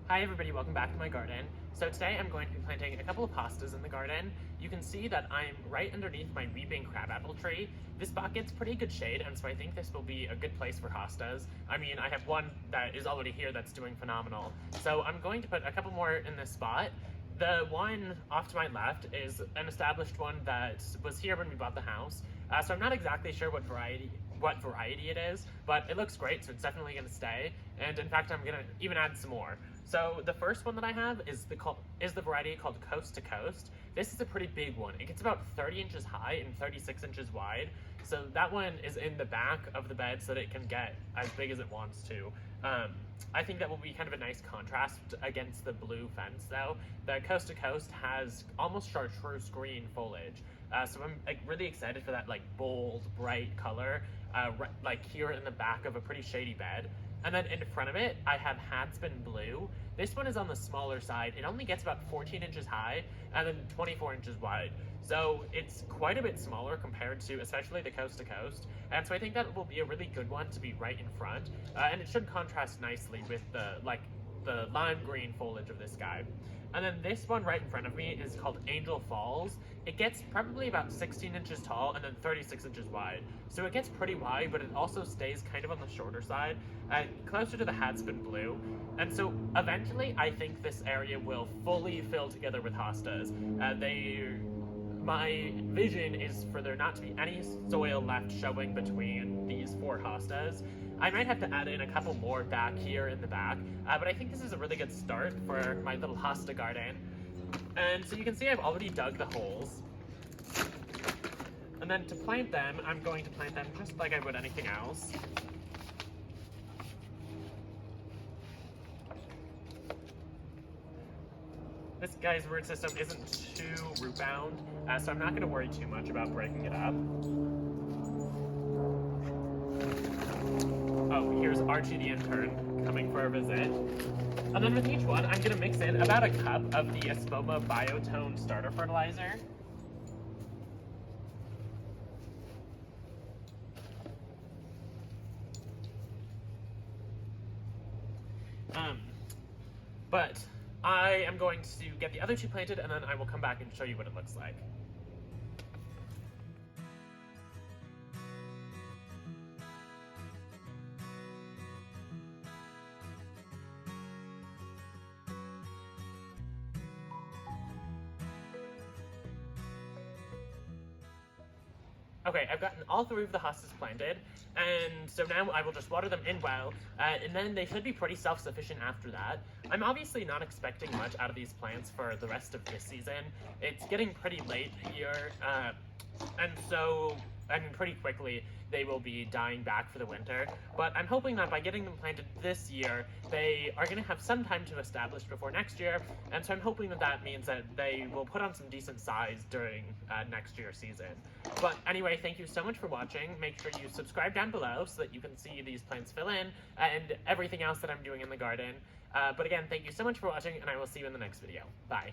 Hi everybody, welcome back to my garden. So today I'm going to be planting a couple of hostas in the garden. You can see that I'm right underneath my weeping crabapple tree. This spot gets pretty good shade, and so I think this will be a good place for hostas. I mean, I have one that is already here that's doing phenomenal. So I'm going to put a couple more in this spot. The one off to my left is an established one that was here when we bought the house. So I'm not exactly sure what variety it is, but it looks great, so it's definitely going to stay. And in fact, I'm going to even add some more. So the first one that I have is the variety called Coast to Coast. This is a pretty big one. It gets about 30 inches high and 36 inches wide. So that one is in the back of the bed so that it can get as big as it wants to. I think that will be kind of a nice contrast against the blue fence though. The Coast to Coast has almost chartreuse green foliage. So I'm really excited for that bold, bright color, like here in the back of a pretty shady bed. And then in front of it, I have Hadspin Blue. This one is on the smaller side. It only gets about 14 inches high and then 24 inches wide. So it's quite a bit smaller compared to especially the Coast to Coast. And so I think that will be a really good one to be right in front. And it should contrast nicely with the lime green foliage of this guy. And then this one right in front of me is called Angel Falls. It gets probably about 16 inches tall and then 36 inches wide. So it gets pretty wide, but it also stays kind of on the shorter side, closer to the Hadspin Blue. And so eventually I think this area will fully fill together with hostas. My vision is for there not to be any soil left showing between these 4 hostas. I might have to add in a couple more back here in the back, but I think this is a really good start for my little hosta garden. And so you can see I've already dug the holes. And then to plant them, I'm going to plant them just like I would anything else. This guy's root system isn't too root bound, so I'm not going to worry too much about breaking it up. Oh, here's Archie the intern coming for a visit. And then with each one, I'm going to mix in about a cup of the Espoma Biotone starter fertilizer. But I am going to get the other 2 planted, and then I will come back and show you what it looks like. Okay, I've gotten all 3 of the hostas planted, and so now I will just water them in well, and then they should be pretty self-sufficient after that. I'm obviously not expecting much out of these plants for the rest of this season. It's getting pretty late here, and so, I mean, pretty quickly they will be dying back for the winter. But I'm hoping that by getting them planted this year, they are going to have some time to establish before next year. And so I'm hoping that that means that they will put on some decent size during next year's season. But anyway, thank you so much for watching. Make sure you subscribe down below so that you can see these plants fill in and everything else that I'm doing in the garden. But again, thank you so much for watching, and I will see you in the next video. Bye.